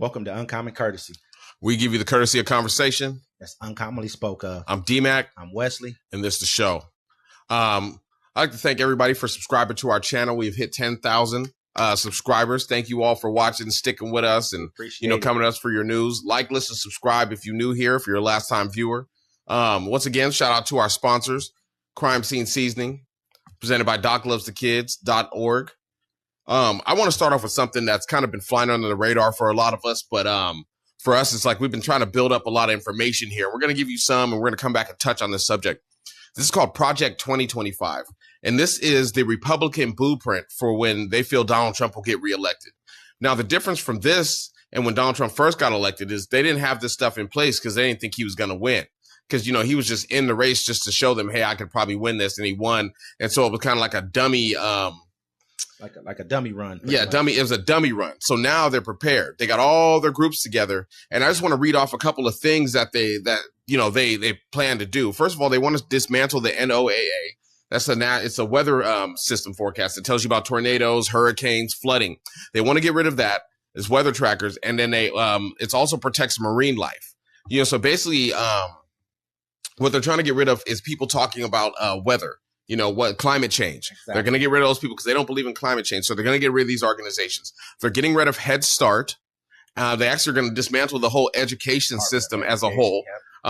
Welcome to Uncommon Courtesy. We give you the courtesy of conversation. That's uncommonly spoke of. I'm D-Mac. I'm Wesley. And this is the show. I'd like to thank everybody for subscribing to our channel. We've hit 10,000 subscribers. Thank you all for watching and sticking with us and coming to us for your news. Like, listen, subscribe if you're new here, if you're a last-time viewer. Once again, shout out to our sponsors, Crime Scene Seasoning, presented by DocLovesTheKids.org. I want to start off with something that's kind of been flying under the radar for a lot of us, but for us, it's like we've been trying to build up a lot of information here. We're going to give you some, and we're going to come back and touch on this subject. This is called Project 2025, and this is the Republican blueprint for when they feel Donald Trump will get reelected. Now, the difference from this and when Donald Trump first got elected is they didn't have this stuff in place because they didn't think he was going to win. Because, he was just in the race just to show them, hey, I could probably win this, and he won. And so it was kind of like a dummy like a dummy run. Yeah, it was a dummy run. So now they're prepared. They got all their groups together. And I just want to read off a couple of things that they plan to do. First of all, they want to dismantle the NOAA. It's a weather system forecast that tells you about tornadoes, hurricanes, flooding. They want to get rid of that as weather trackers. And then it also protects marine life. So basically what they're trying to get rid of is people talking about weather. Climate change. Exactly. They're going to get rid of those people because they don't believe in climate change. So they're going to get rid of these organizations. They're getting rid of Head Start. They actually are going to dismantle the whole education system as a whole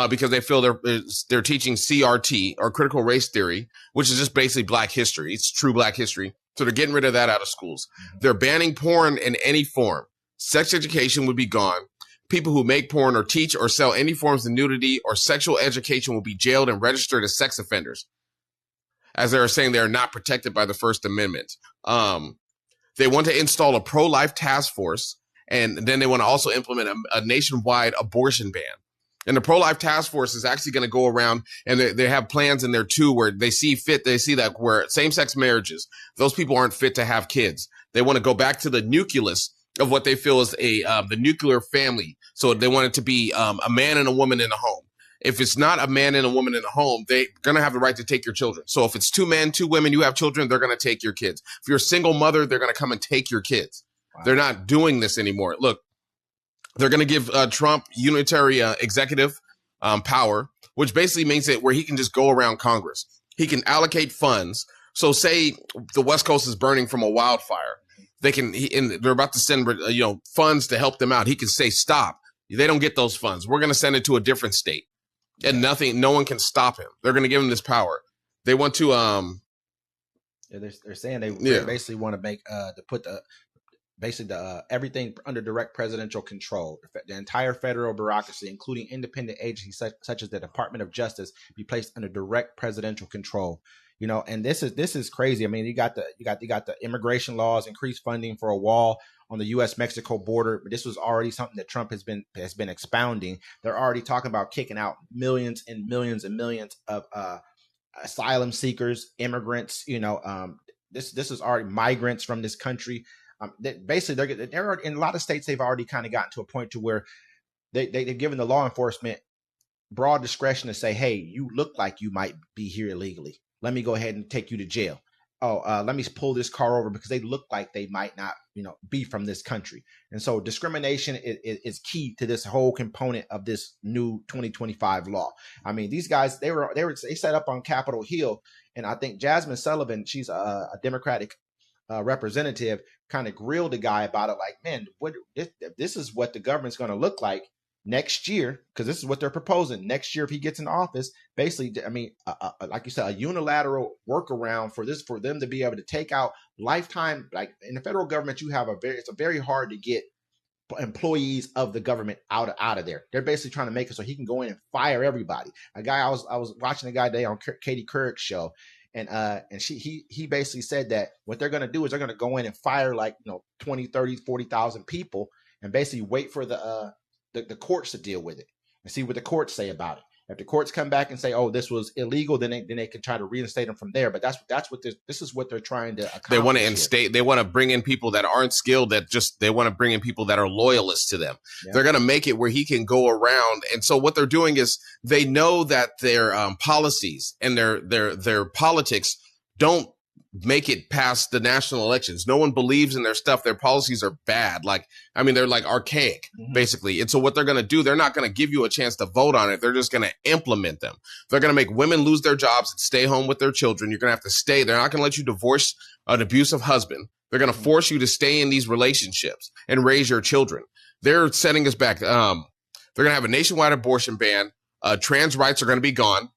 because they feel they're teaching CRT or critical race theory, which is just basically Black history. It's true Black history. So they're getting rid of that out of schools. Mm-hmm. They're banning porn in any form. Sex education would be gone. People who make porn or teach or sell any forms of nudity or sexual education will be jailed and registered as sex offenders. As they are saying, they are not protected by the First Amendment. They want to install a pro-life task force, and then they want to also implement a nationwide abortion ban. And the pro-life task force is actually going to go around, and they have plans in there too, where they see that where same-sex marriages, those people aren't fit to have kids. They want to go back to the nucleus of what they feel is the nuclear family. So they want it to be a man and a woman in a home. If it's not a man and a woman in a home, they're going to have the right to take your children. So if it's 2 men, 2 women, you have children, they're going to take your kids. If you're a single mother, they're going to come and take your kids. Wow. They're not doing this anymore. Look, they're going to give Trump unitary executive power, which basically means that where he can just go around Congress. He can allocate funds. So say the West Coast is burning from a wildfire. They're about to send funds to help them out. He can say, stop. They don't get those funds. We're going to send it to a different state. And no one can stop him. They're going to give him this power. They want to they're saying they basically want to make put everything under direct presidential control. The entire federal bureaucracy, including independent agencies such as the Department of Justice, be placed under direct presidential control. And this is crazy. I mean, you got the immigration laws, increased funding for a wall on the U.S.-Mexico border, but this was already something that Trump has been expounding. They're already talking about kicking out millions and millions and millions of asylum seekers, immigrants. This is already migrants from this country. Basically, they're in a lot of states. They've already kind of gotten to a point to where they've given the law enforcement broad discretion to say, "Hey, you look like you might be here illegally. Let me go ahead and take you to jail. Let me pull this car over because they look like they might not, be from this country." And so discrimination is key to this whole component of this new 2025 law. I mean, these guys, they set up on Capitol Hill, and I think Jasmine Sullivan, she's a Democratic representative, kind of grilled the guy about it. Like, man, this is what the government's going to look like next year, because this is what they're proposing next year if he gets in office. Basically, I mean, like you said, a unilateral workaround for them to be able to take out lifetime. Like in the federal government, it's very hard to get employees of the government out of there. They're basically trying to make it so he can go in and fire everybody. A guy I was watching a guy today on Katie Couric's show, and he basically said that what they're going to do is they're going to go in and fire 20, 30, 40,000 people, and basically wait for the courts to deal with it and see what the courts say about it. If the courts come back and say, "Oh, this was illegal," then they can try to reinstate them from there. But that's what this is what they're trying to accomplish. They want to instate. They want to bring in people that aren't skilled. They want to bring in people that are loyalists to them. Yeah. They're going to make it where he can go around. And so what they're doing is they know that their policies and their politics don't make it past the national elections. No one believes in their stuff. Their policies are bad. Like, I mean, they're like archaic, basically. And so what they're going to do, they're not going to give you a chance to vote on it. They're just going to implement them. They're going to make women lose their jobs and stay home with their children. You're going to have to stay. They're not going to let you divorce an abusive husband. They're going to force you to stay in these relationships and raise your children. They're setting us back. They're going to have a nationwide abortion ban. Trans rights are going to be gone.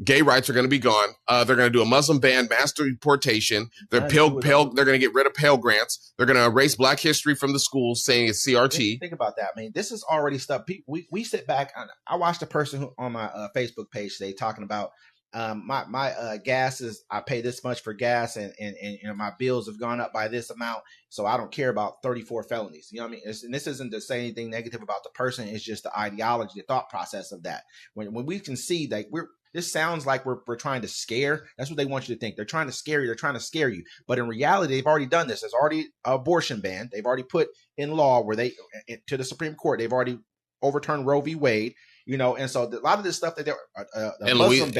Gay rights are going to be gone. They're going to do a Muslim ban, mass deportation. They're going to get rid of Pell Grants. They're going to erase Black history from the schools, saying it's CRT. Think about that. I mean, this is already stuff. We sit back. I watched a person on my Facebook page today talking about my gas is, I pay this much for gas, and you know, my bills have gone up by this amount, so I don't care about 34 felonies. You know what I mean? And this isn't to say anything negative about the person. It's just the ideology, the thought process of that. When we can see that this sounds like we're trying to scare. That's what they want you to think. They're trying to scare you. They're trying to scare you. But in reality, they've already done this. There's already an abortion ban. They've already put in law where to the Supreme Court, they've already overturned Roe v. Wade. You know, and so a lot of this stuff that they have the Muslim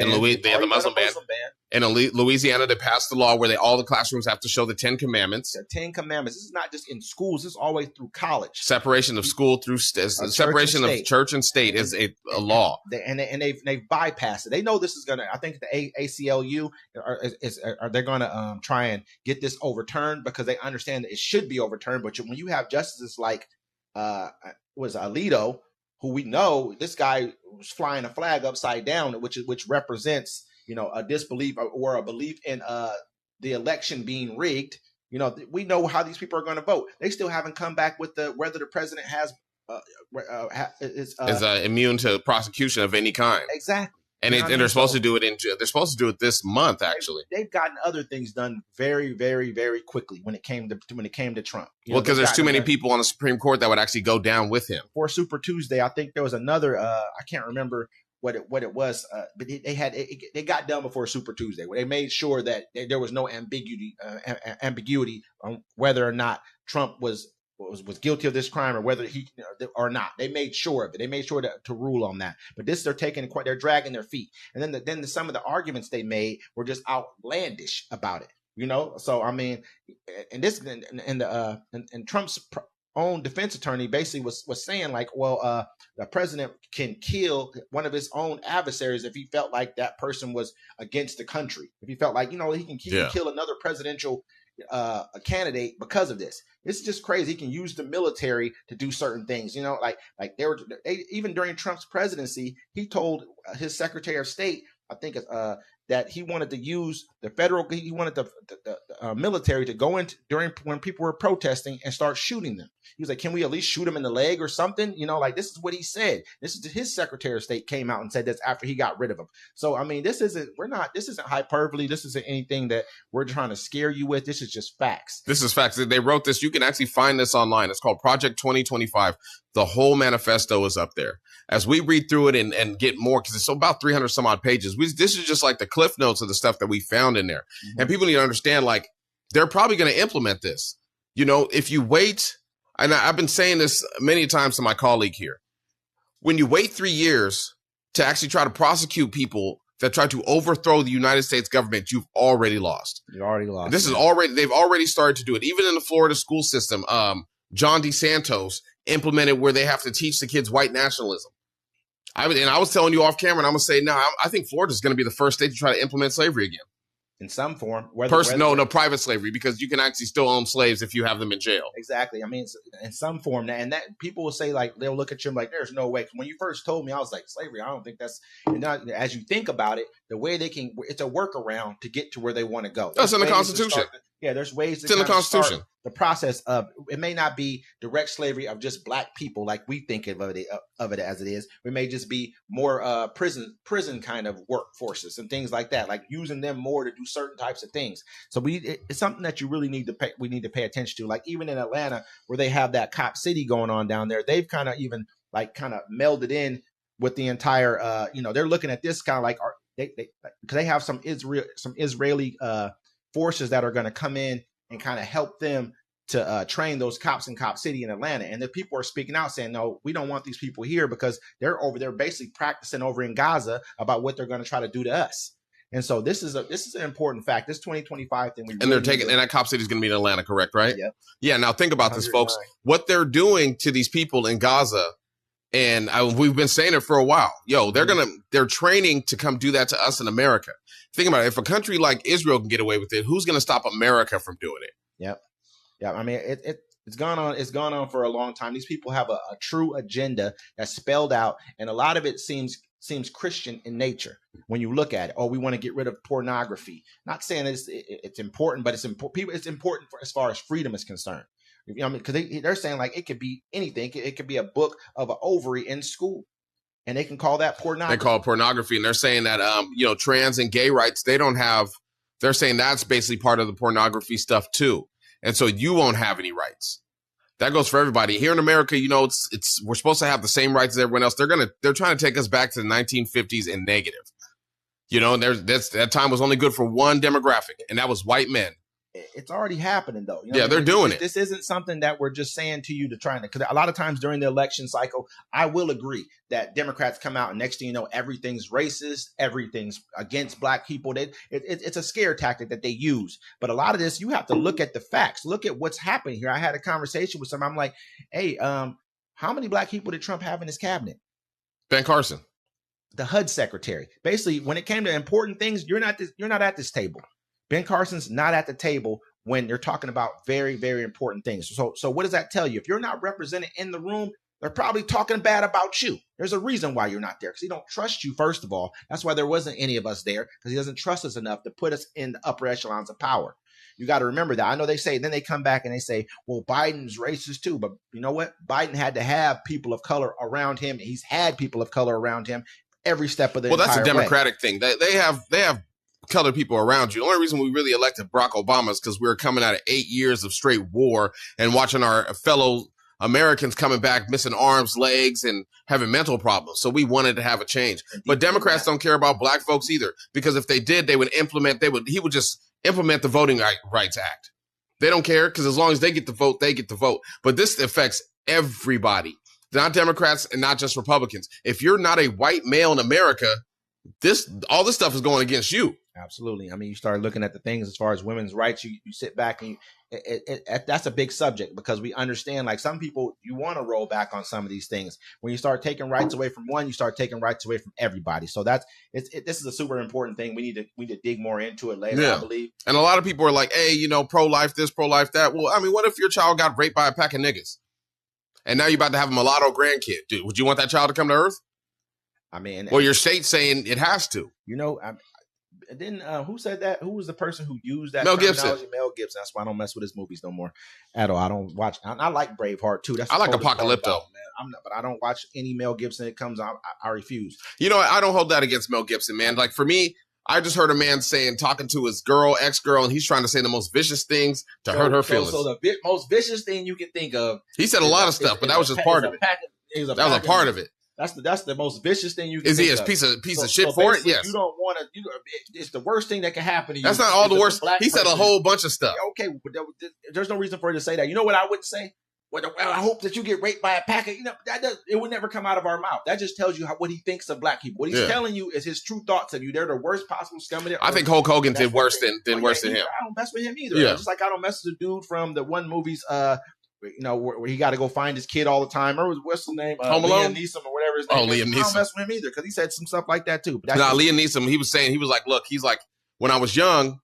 ban. And in Louisiana, they passed the law where all the classrooms have to show the 10 Commandments. The 10 Commandments. This is not just in schools. This is all the way through college. Separation of school through separation of church and state is a law. They've bypassed it. They know this is going to. I think the ACLU they're going to try and get this overturned because they understand that it should be overturned. But when you have justices like Alito, who we know this guy was flying a flag upside down, which represents, you know, a disbelief or a belief in the election being rigged. You know, we know how these people are going to vote. They still haven't come back with whether the president is immune to prosecution of any kind. Exactly. And they're supposed to do it they're supposed to do it this month. Actually, they've gotten other things done very, very, very quickly when it came to Trump. Well, because there's too many people on the Supreme Court that would actually go down with him. For Super Tuesday, I think there was another. I can't remember what it was, but they got done before Super Tuesday, where they made sure that there was no ambiguity on whether or not Trump was guilty of this crime or whether he or not. They made sure of it. They made sure to rule on that. But this, they're dragging their feet. And then some of the arguments they made were just outlandish about it. You know, so I mean, and Trump's own defense attorney basically was saying like, well, the president can kill one of his own adversaries if he felt like that person was against the country. If he felt like, you know, he can kill another presidential a candidate because of this. It's just crazy. He can use the military to do certain things, you know, like even during Trump's presidency, he told his Secretary of State, I think that he wanted to use he wanted the military to go in when people were protesting and start shooting them. He was like, can we at least shoot him in the leg or something? You know, like this is what he said. This is his Secretary of State came out and said this after he got rid of him. So, I mean, this isn't hyperbole. This isn't anything that we're trying to scare you with. This is just facts. This is facts. They wrote this. You can actually find this online. It's called Project 2025. The whole manifesto is up there. As we read through it and get more, because it's about 300 some odd pages. This is just like the cliff notes of the stuff that we found in there. Mm-hmm. And people need to understand, like, they're probably going to implement this. You know, if you wait, and I've been saying this many times to my colleague here, when you wait 3 years to actually try to prosecute people that try to overthrow the United States government, you've already lost. You already lost. They've already started to do it. Even in the Florida school system, John DeSantos implemented where they have to teach the kids white nationalism. I was telling you off camera, and I'm going to say now, I think Florida is going to be the first state to try to implement slavery again. In some form. No, private slavery, because you can actually still own slaves if you have them in jail. Exactly. I mean, in some form. And that people will say, like, they'll look at you like, there's no way. When you first told me, I was like, slavery, I don't think that's, as you think about it, the way it's a workaround to get to where they want to go. That's in the Constitution. There's ways to it's in the Constitution. The process of it may not be direct slavery of just black people like we think of it as it is. It may just be more prison kind of workforces and things like that, like using them more to do certain types of things. So it's something that you really need to pay attention to. Like even in Atlanta, where they have that cop city going on down there, they've kind of melded in with the entire. They're looking at this kind of like because they have some Israeli forces that are going to come in and kind of help them to train those cops in Cop City in Atlanta. And the people are speaking out saying, no, we don't want these people here because they're over there basically practicing over in Gaza about what they're going to try to do to us. And so this is an important fact. This 2025 thing, and they're taking, and that cop city is going to be in Atlanta, correct? Right? Yep. Yeah. Now think about this, folks. What they're doing to these people in Gaza, and we've been saying it for a while. Yo, they're training to come do that to us in America. Think about it. If a country like Israel can get away with it, who's going to stop America from doing it? Yep. Yeah. I mean, it's gone on. It's gone on for a long time. These people have a true agenda that's spelled out, and a lot of it seems Christian in nature when you look at it. Oh, we want to get rid of pornography. Not saying it's important, but it's important. It's important for as far as freedom is concerned. You know, because they're saying like it could be anything. It could be a book of an ovary in school, and they can call that pornography. They call it pornography, and they're saying that trans and gay rights they don't have. They're saying that's basically part of the pornography stuff too, and so you won't have any rights. That goes for everybody here in America. You know, we're supposed to have the same rights as everyone else. They're trying to take us back to the 1950s in negative. You know, and that time was only good for one demographic, and that was white men. It's already happening, though. You know, yeah, they're doing it. This isn't something that we're just saying to you to try to, because a lot of times during the election cycle, I will agree that Democrats come out and next thing you know, everything's racist, everything's against black people. It's a scare tactic that they use. But a lot of this, you have to look at the facts. Look at what's happening here. I had a conversation with someone. I'm like, hey, how many black people did Trump have in his cabinet? Ben Carson, the HUD secretary. Basically, when it came to important things, you're not at this table. Ben Carson's not at the table when you're talking about very, very important things. So what does that tell you? If you're not represented in the room, they're probably talking bad about you. There's a reason why you're not there, because he don't trust you, first of all. That's why there wasn't any of us there, because he doesn't trust us enough to put us in the upper echelons of power. You got to remember that. I know they say, then they come back and they say, well, Biden's racist too. But you know what? Biden had to have people of color around him. He's had people of color around him every step of the entire way. Well, that's a Democratic thing. They have colored people around you. The only reason we really elected Barack Obama is because we were coming out of 8 years of straight war and watching our fellow Americans coming back, missing arms, legs, and having mental problems. So we wanted to have a change. But Democrats don't care about black folks either, because if they did, he would just implement the Voting Rights Act. They don't care, because as long as they get the vote, they get the vote. But this affects everybody, not Democrats and not just Republicans. If you're not a white male in America, all this stuff is going against you. Absolutely. I mean, you start looking at the things as far as women's rights, you sit back and that's a big subject, because we understand, like, some people, you want to roll back on some of these things. When you start taking rights away from one, you start taking rights away from everybody. So this is a super important thing. We need to dig more into it later, I believe. And a lot of people are like, hey, pro-life this, pro-life that. Well, I mean, what if your child got raped by a pack of niggas and now you're about to have a mulatto grandkid? Dude, would you want that child to come to earth? I mean, well, your state's saying it has to. Who said that? Who was the person who used that? Mel Gibson. Mel Gibson. That's why I don't mess with his movies no more at all. I don't watch. I like Braveheart too. I like Apocalypto. But I don't watch any Mel Gibson that comes out. I refuse. I don't hold that against Mel Gibson, man. Like, for me, I just heard a man talking to his ex-girl, and he's trying to say the most vicious things to hurt her feelings. So the most vicious thing you can think of. He said a lot of stuff, but that was just part of it. That was a part of it. That's the most vicious thing you can. Is he a piece of shit for it? Yes. You don't want to. It's the worst thing that can happen to you. That's not all the worst. He said a whole bunch of stuff. Okay, but there's no reason for you to say that. You know what I would say? Well, I hope that you get raped by a pack of. It would never come out of our mouth. That just tells you what he thinks of black people. What he's telling you is his true thoughts of you. They're the worst possible scum of it. I think Hulk Hogan did worse than him. I don't mess with him either. Yeah. Just like I don't mess with the dude from the one movies. Where he got to go find his kid all the time. Or what's his name? Home Alone? Liam Neeson or whatever his name is. Liam Neeson. I don't mess with him either, because he said some stuff like that too. Liam Neeson, he was like, look, he's like, when I was young,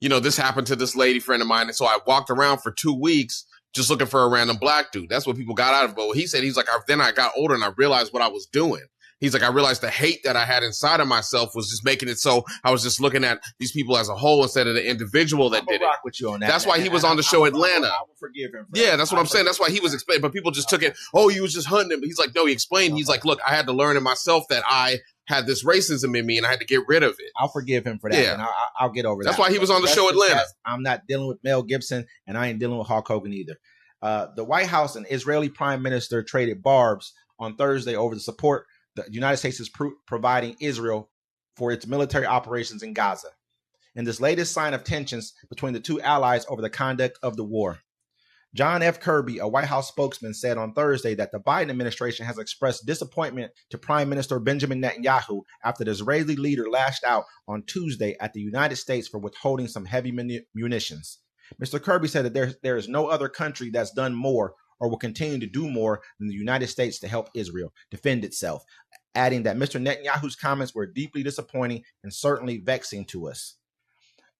this happened to this lady friend of mine. And so I walked around for 2 weeks just looking for a random black dude. That's what people got out of it. But he said, then I got older and I realized what I was doing. He's like, I realized the hate that I had inside of myself was just making it so I was just looking at these people as a whole instead of the individual that did it. With you on that. That's why he was on the show Atlanta. I will forgive him. Yeah, that's what I'm saying. That's why he was explaining. But people just took it, he was just hunting him. He's like, no, he explained. He's like, look, I had to learn in myself that I had this racism in me and I had to get rid of it. I'll forgive him for that. Yeah. And I'll get over that. That's why he was on the show Atlanta. I'm not dealing with Mel Gibson, and I ain't dealing with Hulk Hogan either. The White House and Israeli Prime Minister traded barbs on Thursday over the support the United States is providing Israel for its military operations in Gaza, in this latest sign of tensions between the two allies over the conduct of the war. John F. Kirby, a White House spokesman, said on Thursday that the Biden administration has expressed disappointment to Prime Minister Benjamin Netanyahu after the Israeli leader lashed out on Tuesday at the United States for withholding some heavy munitions. Mr. Kirby said that there is no other country that's done more or will continue to do more than the United States to help Israel defend itself, adding that Mr. Netanyahu's comments were deeply disappointing and certainly vexing to us.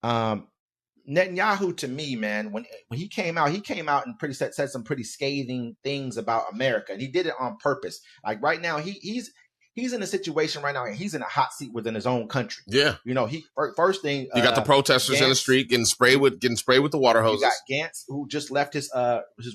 Netanyahu, to me, man, when he came out and said some pretty scathing things about America, and he did it on purpose. Like right now, he's in a situation right now, and he's in a hot seat within his own country. Yeah, he first thing you got the protesters Gantz, in the street getting sprayed with the water hoses. You got Gantz, who just left his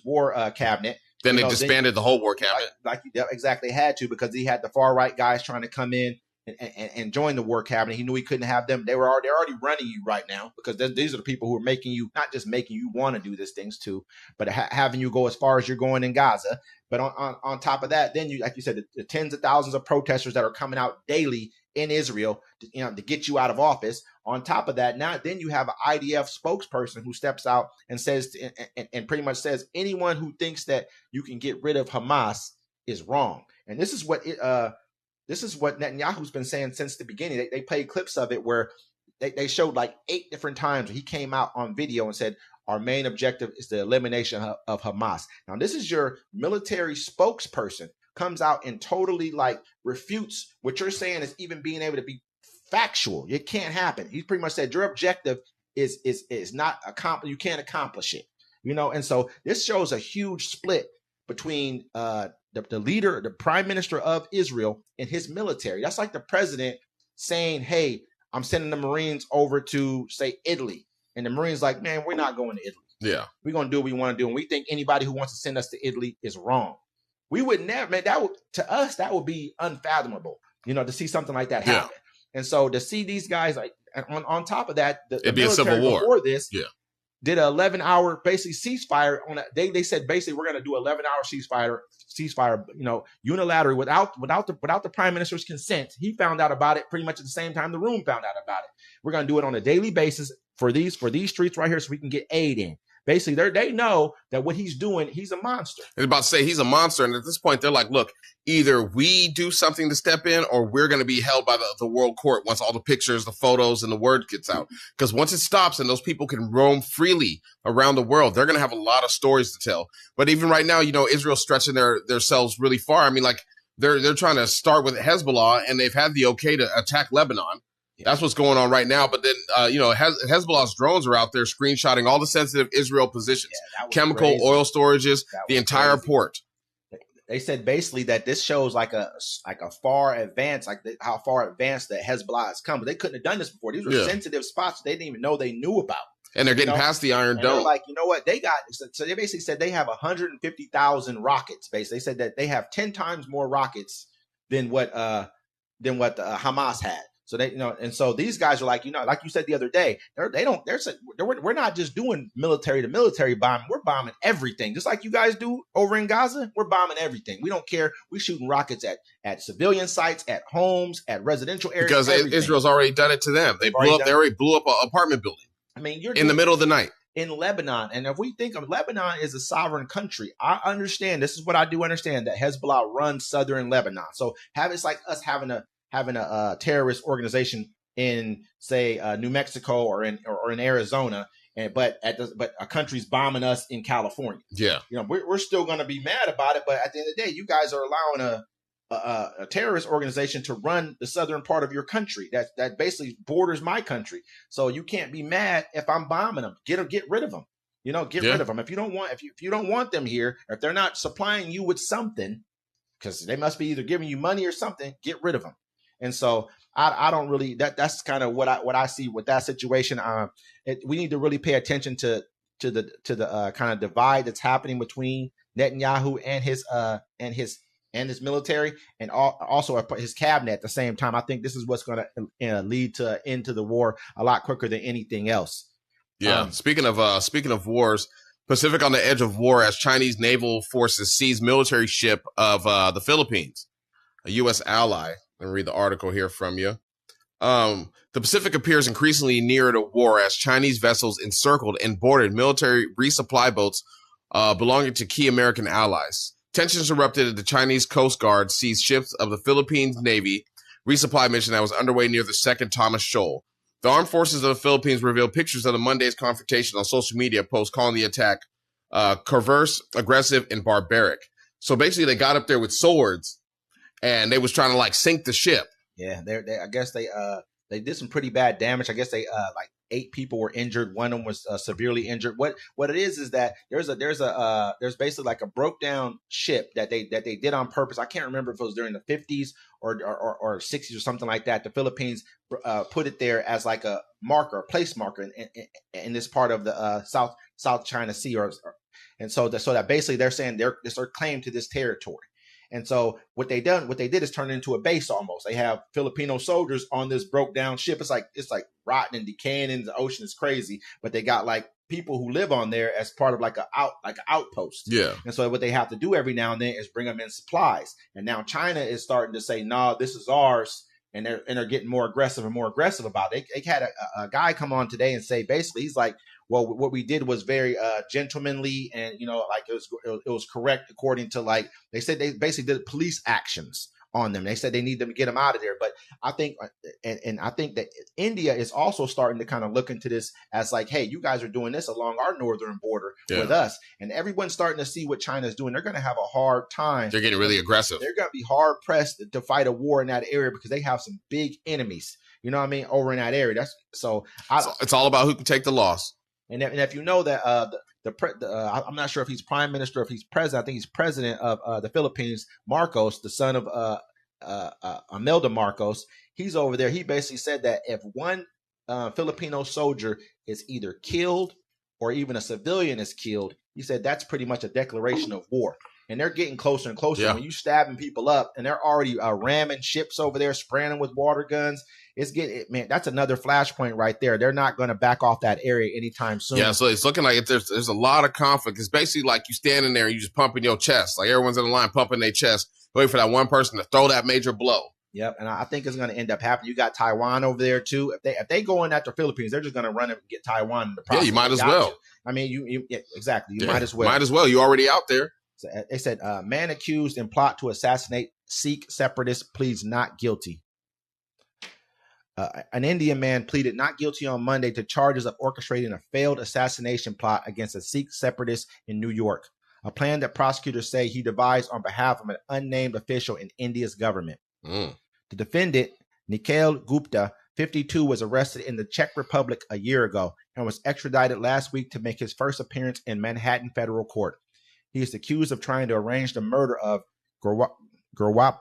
war cabinet. Then they disbanded the whole war cabinet, like exactly had to, because he had the far right guys trying to come in and join the war cabinet. He knew he couldn't have them. They're already running you right now, because these are the people who are making you, not just making you want to do these things too, but having you go as far as you're going in Gaza. But on top of that, then you, like you said, the tens of thousands of protesters that are coming out daily in Israel to get you out of office. On top of that, now then you have an IDF spokesperson who steps out and says and pretty much says anyone who thinks that you can get rid of Hamas is wrong. And this is what Netanyahu's been saying since the beginning. They played clips of it where they showed like 8 different times where he came out on video and said, our main objective is the elimination of Hamas. Now, this is your military spokesperson comes out and totally like refutes what you're saying is even being able to be factual. It can't happen. He pretty much said your objective is not accomplished. You can't accomplish it. And so this shows a huge split between the leader, the prime minister of Israel, and his military. That's like the president saying, hey, I'm sending the Marines over to, say, Italy. And the Marines like, man, we're not going to Italy. Yeah. We're going to do what we want to do. And we think anybody who wants to send us to Italy is wrong. We would never, man, to us, that would be unfathomable, to see something like that happen. Yeah. And so to see these guys, like on top of that, it'd be a civil war before this. Yeah. Did an 11-hour basically ceasefire on a, they said basically we're going to do 11-hour ceasefire, unilaterally without the prime minister's consent. He found out about it pretty much at the same time the room found out about it. We're going to do it on a daily basis for these streets right here so we can get aid in. Basically, they know that what he's doing, he's a monster. I was about to say he's a monster. And at this point, they're like, look, either we do something to step in or we're going to be held by the world court once all the pictures, the photos, and the word gets out. Because once it stops and those people can roam freely around the world, they're going to have a lot of stories to tell. But even right now, Israel's stretching themselves really far. I mean, like they're trying to start with Hezbollah, and they've had the okay to attack Lebanon. Yeah. That's what's going on right now. But then, Hezbollah's drones are out there screenshotting all the sensitive Israel positions, chemical, crazy. Oil storages, the entire crazy. Port. They said basically that this shows like a far advance, how far advanced that Hezbollah has come. But they couldn't have done this before. These were sensitive spots they didn't even know they knew about. And they're getting past the Iron Dome. They're like, you know what? They got, so they basically said they have 150,000 rockets. Basically, they said that they have 10 times more rockets than what Hamas had. So they, and so these guys are like, like you said the other day, we're not just doing military to military bombing. We're bombing everything. Just like you guys do over in Gaza, we're bombing everything. We don't care. We're shooting rockets at civilian sites, at homes, at residential areas. Because everything. Israel's already done it to them. They already blew up an apartment building. I mean, you're in the middle of the night. In Lebanon. And if we think of Lebanon as a sovereign country, I understand, this is what I do understand, that Hezbollah runs southern Lebanon. So it's like us having a terrorist organization in, say, New Mexico or in Arizona, but a country's bombing us in California. Yeah, we're still going to be mad about it. But at the end of the day, you guys are allowing a terrorist organization to run the southern part of your country that basically borders my country. So you can't be mad if I'm bombing them. Get rid of them. Get rid of them. If you don't want them here, if they're not supplying you with something, because they must be either giving you money or something, get rid of them. And so I don't really, that's kind of what I see with that situation. We need to really pay attention to the kind of divide that's happening between Netanyahu and his military, and also his cabinet at the same time. I think this is what's going to lead to into the war a lot quicker than anything else. Yeah. Speaking of wars, Pacific on the edge of war as Chinese naval forces seize military ship of the Philippines, a U.S. ally. Let me read the article here from you. The Pacific appears increasingly nearer to war as Chinese vessels encircled and boarded military resupply boats belonging to key American allies. Tensions erupted as the Chinese Coast Guard seized ships of the Philippines Navy resupply mission that was underway near the second Thomas Shoal. The armed forces of the Philippines revealed pictures of the Monday's confrontation on social media posts calling the attack perverse, aggressive, and barbaric. So basically, they got up there with swords, and they was trying to like sink the ship. Yeah, I guess they did some pretty bad damage. I guess they like 8 people were injured. One of them was severely injured. What it is that there's basically like a broke down ship that they did on purpose. I can't remember if it was during the 50s or 60s or something like that. The Philippines put it there as like a marker, a place marker in this part of the South China Sea, and so that basically they're saying it's their claim to this territory. And so what they did is turn it into a base almost. They have Filipino soldiers on this broke down ship. It's like rotten and decaying in the ocean. It's crazy. But they got like people who live on there as part of like an outpost. Yeah. And so what they have to do every now and then is bring them in supplies. And now China is starting to say, "No, this is ours." And they're getting more aggressive and more aggressive about it. They had a guy come on today and say, basically, he's like, well, what we did was very gentlemanly, and like it was correct according to, like, they said they basically did police actions on them. They said they need them to get them out of there. But I think, and I think that India is also starting to kind of look into this as like, hey, you guys are doing this along our northern border with us, and everyone's starting to see what China's doing. They're going to have a hard time. They're getting really aggressive. They're going to be hard pressed to fight a war in that area because they have some big enemies. You know what I mean? Over in that area. So it's all about who can take the loss. And if you know that I'm not sure if he's prime minister or if he's president. I think he's president of the Philippines, Marcos, the son of Imelda Marcos. He's over there. He basically said that if one Filipino soldier is either killed or even a civilian is killed, he said that's pretty much a declaration of war. And they're getting closer and closer. When you stabbing people up, and they're already ramming ships over there, spraying them with water guns. Man, that's another flashpoint right there. They're not going to back off that area anytime soon. Yeah, so it's looking like there's a lot of conflict. It's basically like you standing there and you just pumping your chest. Like everyone's in the line pumping their chest, waiting for that one person to throw that major blow. Yep, and I think it's going to end up happening. You got Taiwan over there too. If they go in after Philippines, they're just going to run and get Taiwan in the process. Yeah, you might as well. I mean, exactly. You might as well. Might as well. You already out there. So they said, man accused in plot to assassinate Sikh separatist pleads not guilty. An Indian man pleaded not guilty on Monday to charges of orchestrating a failed assassination plot against a Sikh separatist in New York, a plan that prosecutors say he devised on behalf of an unnamed official in India's government. The defendant, Nikhil Gupta, 52, was arrested in the Czech Republic a year ago and was extradited last week to make his first appearance in Manhattan federal court. He is accused of trying to arrange the murder of Gurwap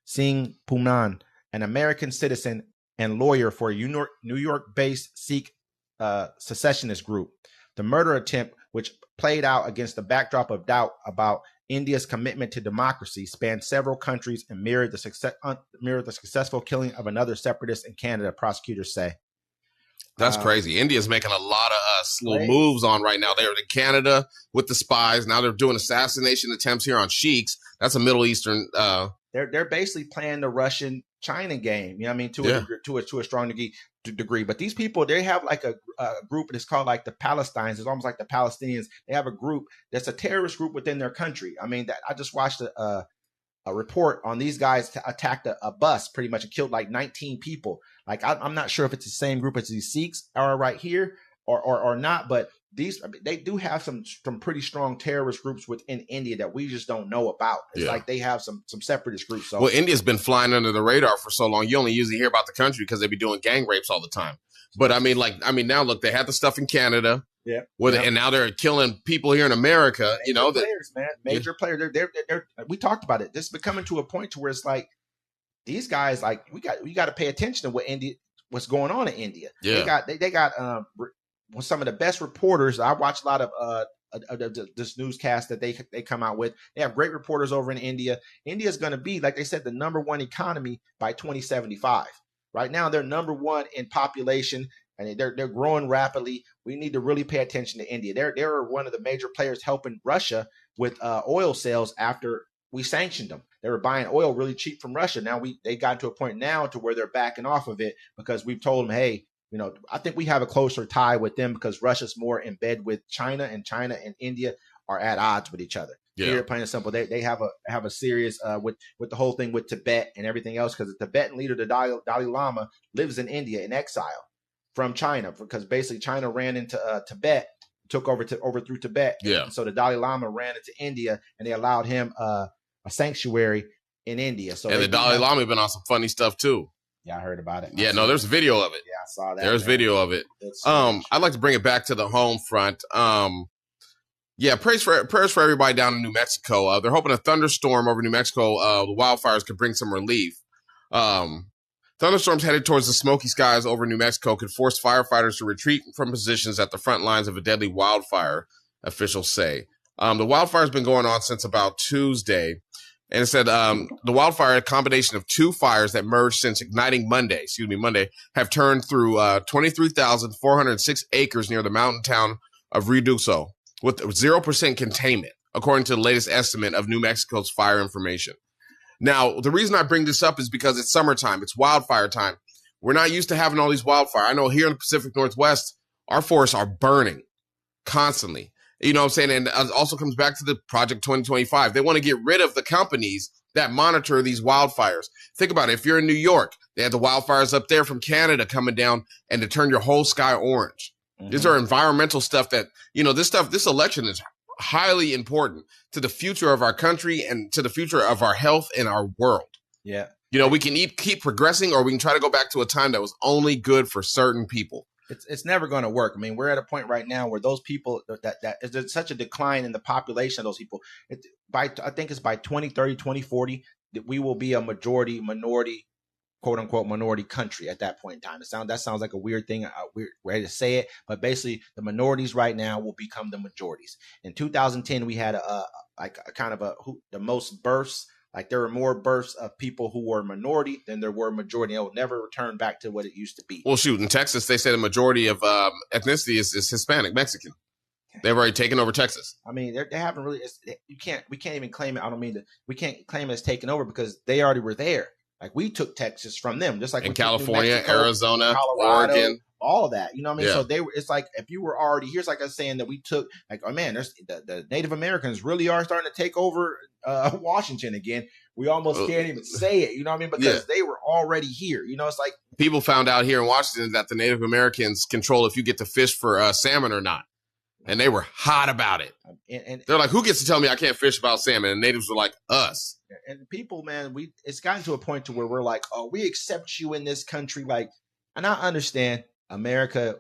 Singh Punan, an American citizen and lawyer for a New York-based Sikh secessionist group. The murder attempt, which played out against the backdrop of doubt about India's commitment to democracy, spanned several countries and mirrored the successful killing of another separatist in Canada, prosecutors say. That's crazy. India's making a lot of little moves on right now. They're in Canada with the spies. Now they're doing assassination attempts here on sheiks. That's a Middle Eastern. They're basically playing the Russian China game. You know what I mean? To a strong degree. But these people, they have like a group that's called like the Palestinians. It's almost like the Palestinians. They have a group that's a terrorist group within their country. I mean, I just watched a report on these guys attacked a bus pretty much and killed like 19 people. Like, I'm not sure if it's the same group as these Sikhs are right here or not, but they do have some pretty strong terrorist groups within India that we just don't know about. It's like they have some separatist groups. So, well, India's been flying under the radar for so long. You only usually hear about the country because they be doing gang rapes all the time. But I mean, now look, they had the stuff in Canada. Yeah. And now they're killing people here in America. Major players, man. Major players. They're we talked about it. This is becoming to a point to where it's like these guys, like we got to pay attention to what's going on in India. Yeah. They got some of the best reporters. I watch a lot of this newscast that they come out with. They have great reporters over in India. India is going to be, like they said, the number one economy by 2075. Right now, they're number one in population, and they're growing rapidly. We need to really pay attention to India. They're one of the major players helping Russia with oil sales after we sanctioned them. They were buying oil really cheap from Russia. Now they got to a point now to where they're backing off of it because we've told them, hey, I think we have a closer tie with them because Russia's more in bed with China and India are at odds with each other. Yeah. Here, plain and simple, they have a serious with the whole thing with Tibet and everything else, because the Tibetan leader, the Dalai Lama, lives in India in exile from China, because basically China ran into Tibet, took overthrew Tibet. Yeah. And so the Dalai Lama ran into India, and they allowed him a sanctuary in India. So and the Dalai Lama been on some funny stuff too. Yeah, I heard about it. Yeah, no, there's a video of it. Yeah, I saw that. There's video of it. I'd like to bring it back to the home front. Yeah, prayers for everybody down in New Mexico. They're hoping a thunderstorm over New Mexico, the wildfires, could bring some relief. Thunderstorms headed towards the smoky skies over New Mexico could force firefighters to retreat from positions at the front lines of a deadly wildfire, officials say. The wildfire's been going on since about Tuesday. And it said the wildfire, a combination of two fires that merged since igniting Monday, have turned through 23,406 acres near the mountain town of Reduxo, with 0% containment, according to the latest estimate of New Mexico's fire information. Now, the reason I bring this up is because it's summertime. It's wildfire time. We're not used to having all these wildfires. I know here in the Pacific Northwest, our forests are burning constantly. You know what I'm saying? And it also comes back to the Project 2025. They want to get rid of the companies that monitor these wildfires. Think about it. If you're in New York, they had the wildfires up there from Canada coming down and to turn your whole sky orange. Mm-hmm. These are environmental stuff that, this election is highly important to the future of our country and to the future of our health and our world. Yeah. We can keep progressing, or we can try to go back to a time that was only good for certain people. It's never going to work. I mean, we're at a point right now where those people there's such a decline in the population of those people. I think it's by 2030, 2040 that we will be a minority, quote unquote, minority country at that point in time. That sounds like a weird thing, weird way to say it, but basically the minorities right now will become the majorities. In 2010, we had the most births. Like there were more births of people who were minority than there were majority. It will never return back to what it used to be. Well, shoot, in Texas, they say the majority of ethnicity is Hispanic, Mexican. They've already taken over Texas. I mean, they haven't really. We can't even claim it. We can't claim it as taken over because they already were there. Like we took Texas from them, just like in California, Mexico, Arizona, Colorado, Oregon, all of that. You know what I mean? Yeah. So they were. It's like if you were already here's like us saying that we took. Like, oh man, there's the Native Americans really are starting to take over Washington again. We almost can't even say it. You know what I mean? Because they were already here. It's like people found out here in Washington that the Native Americans control if you get to fish for salmon or not. And they were hot about it. And they're like, who gets to tell me I can't fish about salmon? And natives were like, us. And people, man, it's gotten to a point to where we're like, oh, we accept you in this country. Like, and I understand America,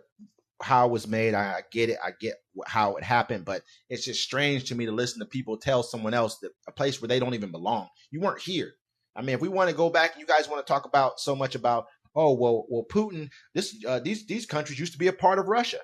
how it was made. I get it. I get how it happened. But it's just strange to me to listen to people tell someone else that a place where they don't even belong. You weren't here. I mean, if we want to go back and you guys want to talk about so much about, oh, well, Putin, these countries used to be a part of Russia.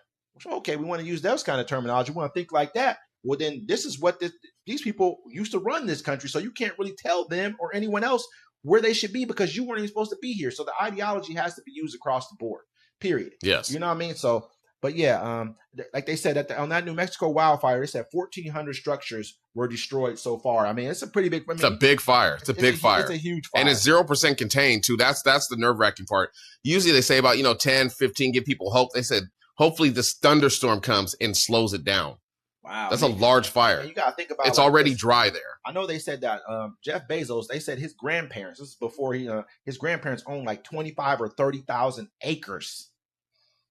Okay, we want to use those kind of terminology. We want to think like that. Well, then this is what these people used to run this country. So you can't really tell them or anyone else where they should be because you weren't even supposed to be here. So the ideology has to be used across the board, period. Yes. You know what I mean? So, but yeah, like they said, on that New Mexico wildfire, they said 1,400 structures were destroyed so far. I mean, it's a pretty big. It's a big fire. It's a big fire. It's a huge fire. And it's 0% contained too. That's the nerve-wracking part. Usually they say about, 10, 15, give people hope. They said, hopefully this thunderstorm comes and slows it down. Wow. That's a large fire. And you got to think about it's already dry there. I know they said that Jeff Bezos, they said his grandparents, this is before his grandparents owned like 25 or 30,000 acres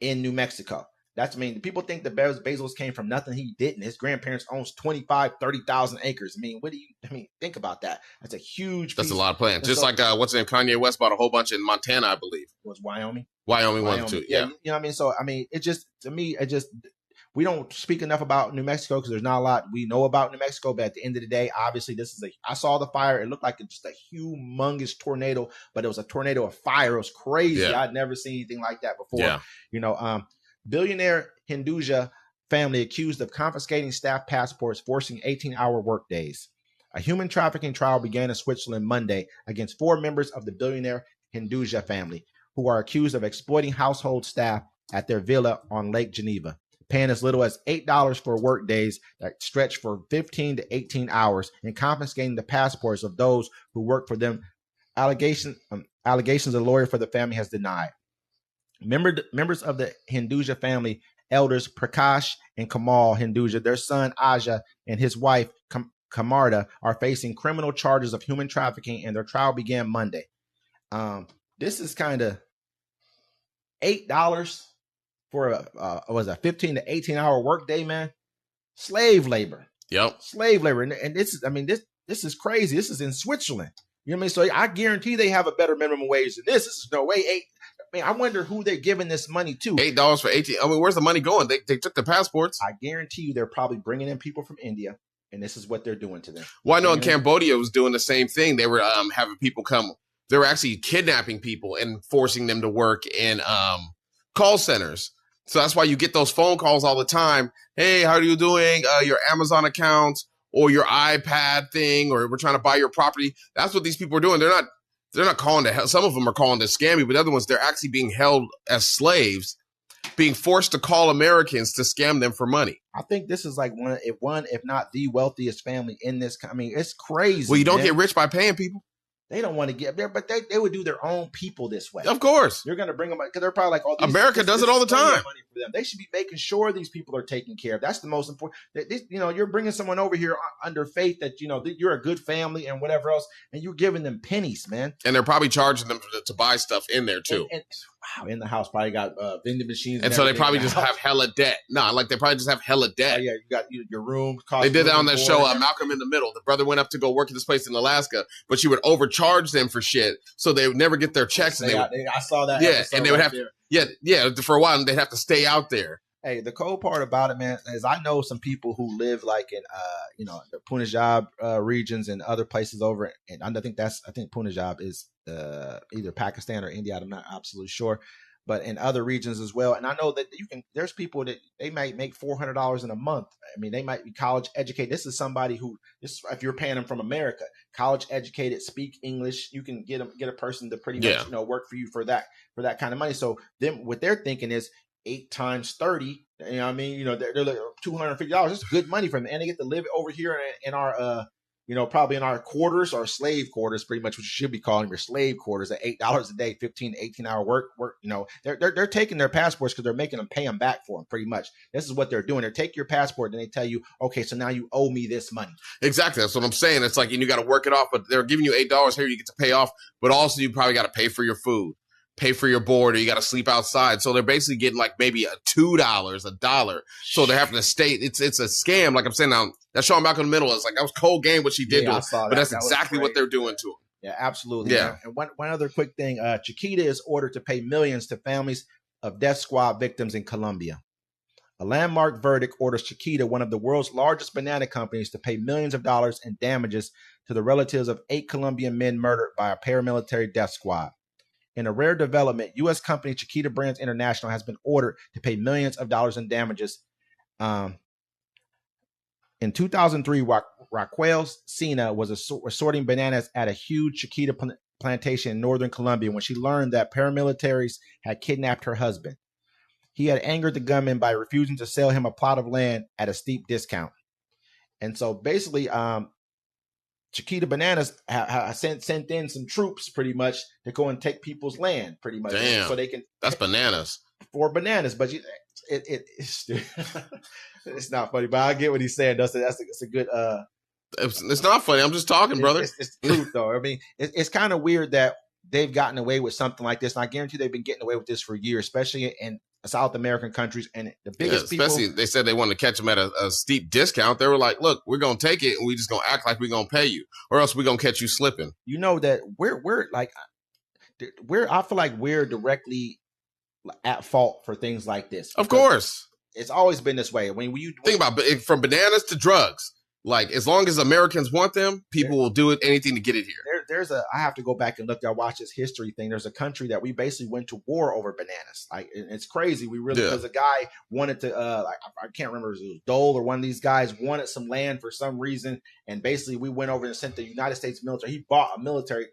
in New Mexico. People think that Bezos came from nothing. He didn't. His grandparents owns 25, 30,000 acres. Think about that. That's a huge That's a lot of land. Just like, what's his name? Kanye West bought a whole bunch in Montana, I believe. Was Wyoming? Wyoming one too. Yeah. You know what I mean? So, we don't speak enough about New Mexico because there's not a lot we know about New Mexico. But at the end of the day, obviously, I saw the fire. It looked like just a humongous tornado, but it was a tornado of fire. It was crazy. Yeah. I'd never seen anything like that before. Yeah. Billionaire Hinduja family accused of confiscating staff passports, forcing 18-hour workdays. A human trafficking trial began in Switzerland Monday against 4 members of the billionaire Hinduja family, who are accused of exploiting household staff at their villa on Lake Geneva, paying as little as $8 for work days that stretch for 15 to 18 hours and confiscating the passports of those who work for them. Allegations a lawyer for the family has denied. Members of the Hinduja family elders Prakash and Kamal Hinduja, their son Aja, and his wife Kamarda are facing criminal charges of human trafficking, and their trial began Monday. This is kind of $8 for a 15 to 18 hour workday, man. Slave labor. Yep. Slave labor. And this is, I mean, this is crazy. This is in Switzerland. You know what I mean? So I guarantee they have a better minimum wage than this. This is no way. I mean, I wonder who they're giving this money to. $8 for 18. I mean, where's the money going? They took the passports. I guarantee you they're probably bringing in people from India, and this is what they're doing to them. Well, I know in Cambodia was doing the same thing. They were having people come. They were actually kidnapping people and forcing them to work in call centers. So that's why you get those phone calls all the time. Hey, how are you doing? Your Amazon account or your iPad thing, or we're trying to buy your property. That's what these people are doing. They're not calling to help. Some of them are calling to scam you, but the other ones, they're actually being held as slaves, being forced to call Americans to scam them for money. I think this is like one, if not the wealthiest family in this. I mean, it's crazy. Well, you don't get rich by paying people. They don't want to get there, but they would do their own people this way. Of course. You're going to bring them, because they're probably like, oh, America does it all the time. Money for them. They should be making sure these people are taken care of. That's the most important. You're bringing someone over here under faith that, you're a good family and whatever else, and you're giving them pennies, man. And they're probably charging them to buy stuff in there, too. And wow, in the house, probably got vending machines. And so they probably just have hella debt. No, like they probably just have hella debt. Yeah, you got your room. They did that on that show, Malcolm in the Middle. The brother went up to go work at this place in Alaska, but she would overcharge them for shit, so they would never get their checks. I saw that. Yeah, and they would have for a while, they'd have to stay out there. Hey, the cool part about it, man, is I know some people who live like in, the Punjab regions and other places over, and I think Punjab is either Pakistan or India. I'm not absolutely sure, but in other regions as well. And I know that there's people that they might make $400 in a month. I mean, they might be college educated. This is somebody if you're paying them from America, college educated, speak English, you can get a person to pretty much, work for you for that kind of money. So then what they're thinking is 8 times 30, you know what I mean? They're like $250. It's good money for them. And they get to live over here in our, probably in our quarters, our slave quarters, pretty much what you should be calling your slave quarters at $8 a day, 15 to 18 hour work. They're taking their passports because they're making them pay them back for them pretty much. This is what they're doing. They take your passport and they tell you, okay, so now you owe me this money. Exactly. That's what I'm saying. It's like, and you got to work it off, but they're giving you $8 here. You get to pay off, but also you probably got to pay for your food, pay for your board, or you got to sleep outside. So they're basically getting like maybe $2, $1. So they're having to stay. It's a scam. Like I'm saying now, that show Malcolm in the Middle is like, that was cold game what she did to him. But that's exactly what they're doing to him. Yeah, absolutely. Yeah. And one other quick thing, Chiquita is ordered to pay millions to families of death squad victims in Colombia. A landmark verdict orders Chiquita, one of the world's largest banana companies, to pay millions of dollars in damages to the relatives of 8 Colombian men murdered by a paramilitary death squad. In a rare development, U.S. company Chiquita Brands International has been ordered to pay millions of dollars in damages. In 2003, Raquel Sina was assorting bananas at a huge Chiquita plantation in northern Colombia when she learned that paramilitaries had kidnapped her husband. He had angered the gunman by refusing to sell him a plot of land at a steep discount. And so basically, Chiquita Bananas sent in some troops pretty much to go and take people's land pretty much. Damn, so they can. That's bananas. For bananas, but it's it's not funny. But I get what he's saying. It's a good. It's not funny. I'm just talking, brother. It's the truth, though. I mean, it's kind of weird that they've gotten away with something like this. And I guarantee they've been getting away with this for years, especially in South American countries. And the biggest especially they said they wanted to catch them at a steep discount. They were like, look, we're going to take it and we just going to act like we're going to pay you, or else we're going to catch you slipping. You know that we're like, I feel like we're directly at fault for things like this. Of course. It's always been this way. When you think about it, from bananas to drugs, like as long as Americans want them, people will do anything to get it here. I have to go back and look. I watch this history thing. There's a country that we basically went to war over bananas. Like it's crazy. We really, because a guy wanted to, I can't remember if it was Dole or one of these guys wanted some land for some reason. And basically we went over and sent the United States military. He bought a military,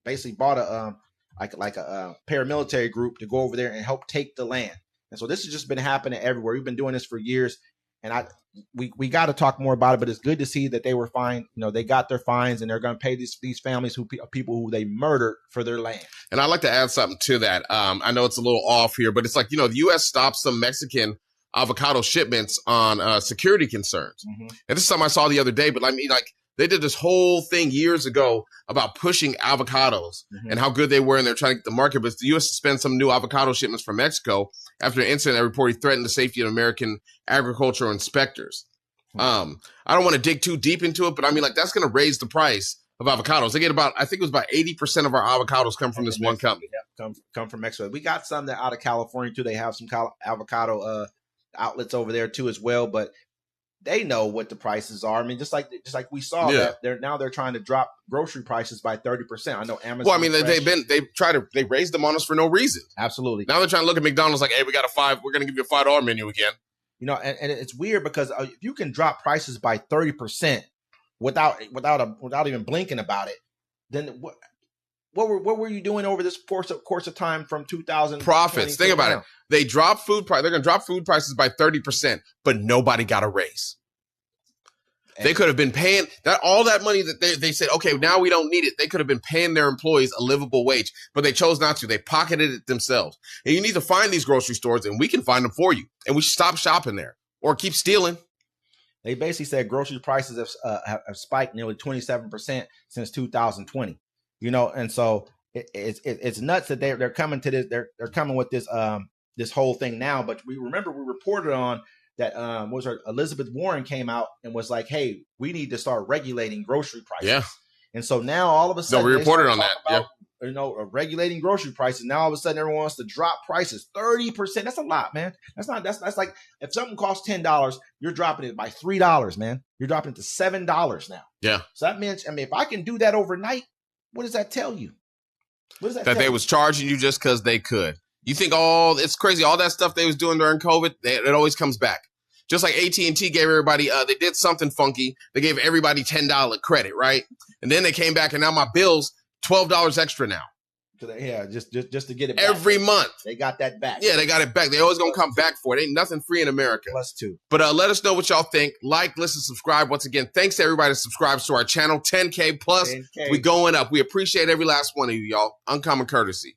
basically bought a paramilitary group to go over there and help take the land. And so this has just been happening everywhere. We've been doing this for years, and we got to talk more about it. But it's good to see that they were fined. They got their fines, and they're going to pay these families people who they murdered for their land. And I'd like to add something to that. I know it's a little off here, but it's like the U.S. stopped some Mexican avocado shipments on security concerns. Mm-hmm. And this is something I saw the other day, but I mean, like, they did this whole thing years ago about pushing avocados and how good they were, and they're trying to get the market. But the U.S. suspended some new avocado shipments from Mexico after an incident that reported threatened the safety of American agricultural inspectors. I don't want to dig too deep into it, but I mean, like, that's going to raise the price of avocados. They get about, I think it was about 80% of our avocados come from this one company. Yep, come from Mexico. We got some that out of California too. They have some avocado outlets over there too as well, but they know what the prices are. I mean, just like we saw that they're trying to drop grocery prices by 30%. I know Amazon. Well, I mean, they raised them on us for no reason. Absolutely. Now they're trying to look at McDonald's like, hey, we're going to give you a $5 menu again. You know, and it's weird because if you can drop prices by 30% without even blinking about it, then what were you doing over this course of time from 2000? Profits. Think about it. They drop food price. They're going to drop food prices by 30%, but nobody got a raise. They could have been paying all that money that they said, okay, now we don't need it. They could have been paying their employees a livable wage, but they chose not to. They pocketed it themselves. And you need to find these grocery stores, and we can find them for you. And we should stop shopping there or keep stealing. They basically said grocery prices have spiked nearly 27% since 2020. You know, and so it's nuts that they're coming to this. They're coming with this whole thing now. But we reported on that Elizabeth Warren came out and was like, hey, we need to start regulating grocery prices. Yeah. And so now all of a sudden, we reported on that. About, regulating grocery prices. Now all of a sudden everyone wants to drop prices 30%. That's a lot, man. That's like if something costs $10, you're dropping it by $3, man. You're dropping it to $7 now. Yeah. So that means, I mean, if I can do that overnight, what does that tell you? What does that they was charging you just because they could. You think it's crazy. All that stuff they was doing during COVID, it always comes back. Just like AT&T gave everybody, they did something funky. They gave everybody $10 credit, right? And then they came back, and now my bill's $12 extra now. Yeah, just to get it back. Every month. They got that back. Yeah, they got it back. They always going to come back for it. Ain't nothing free in America. +2. But let us know what y'all think. Like, listen, subscribe. Once again, thanks to everybody that subscribes to our channel. 10K plus. 10K. We going up. We appreciate every last one of you, y'all. Uncommon courtesy.